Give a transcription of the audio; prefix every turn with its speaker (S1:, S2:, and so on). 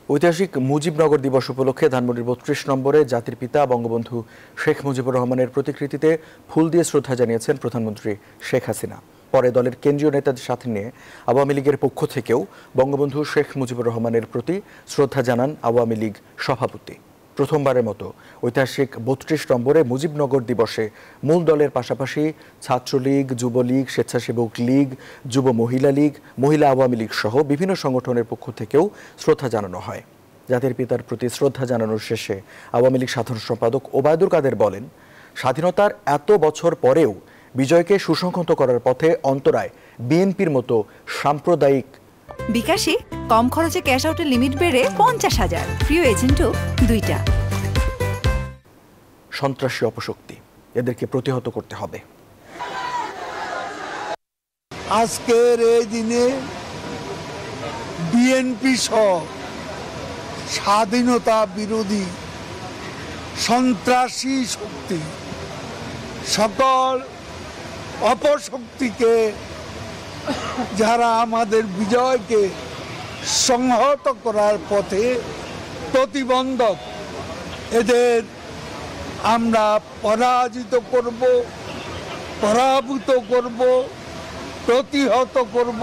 S1: ঐতিহাসিক মুজিবনগর দিবস উপলক্ষে ধানমন্ডির ৩২ নম্বরে জাতির পিতা বঙ্গবন্ধু শেখ মুজিবুর রহমানের প্রতিকৃতিতে ফুল দিয়ে শ্রদ্ধা জানিয়েছেন প্রধানমন্ত্রী শেখ হাসিনা। পরে দলের কেন্দ্রীয় নেতাদের সাথে নিয়ে আওয়ামী লীগের পক্ষ থেকেও বঙ্গবন্ধু শেখ মুজিবুর রহমানের প্রতি শ্রদ্ধা জানান আওয়ামী লীগ সভাপতি। প্রথমবারের মতো ঐতিহাসিক ৩২ নম্বরে মুজিবনগর দিবসে মূল দলের পাশাপাশি ছাত্রলীগ, যুবলীগ, স্বেচ্ছাসেবক লীগ, যুব মহিলা লীগ, মহিলা আওয়ামী লীগ সহ বিভিন্ন সংগঠনের পক্ষ থেকেও শ্রদ্ধা জানানো হয়। জাতির পিতার প্রতি শ্রদ্ধা জানানোর শেষে আওয়ামী লীগ সাধারণ সম্পাদক ওবায়দুল কাদের বলেন, স্বাধীনতার এত বছর পরেও বিজয়কে সুসংহত করার পথে অন্তরায় বিএনপির মতো সাম্প্রদায়িক।
S2: বিকাশে কম খরচে ক্যাশ আউটের লিমিট বেড়ে 50,000, প্রিয় এজেন্টও 2টা।
S1: সন্ত্রাসী অপশক্তি, এদেরকে প্রতিহত করতে হবে।
S3: আজকের এই দিনে বিএনপি সহ স্বাধীনতা বিরোধী সন্ত্রাসী শক্তি সকল অপশক্তিকে, যারা আমাদের বিজয়কে সংহত করার পথে প্রতিবন্ধক, এদের আমরা পরাজিত করব, পরাভূত করব, প্রতিহত করব।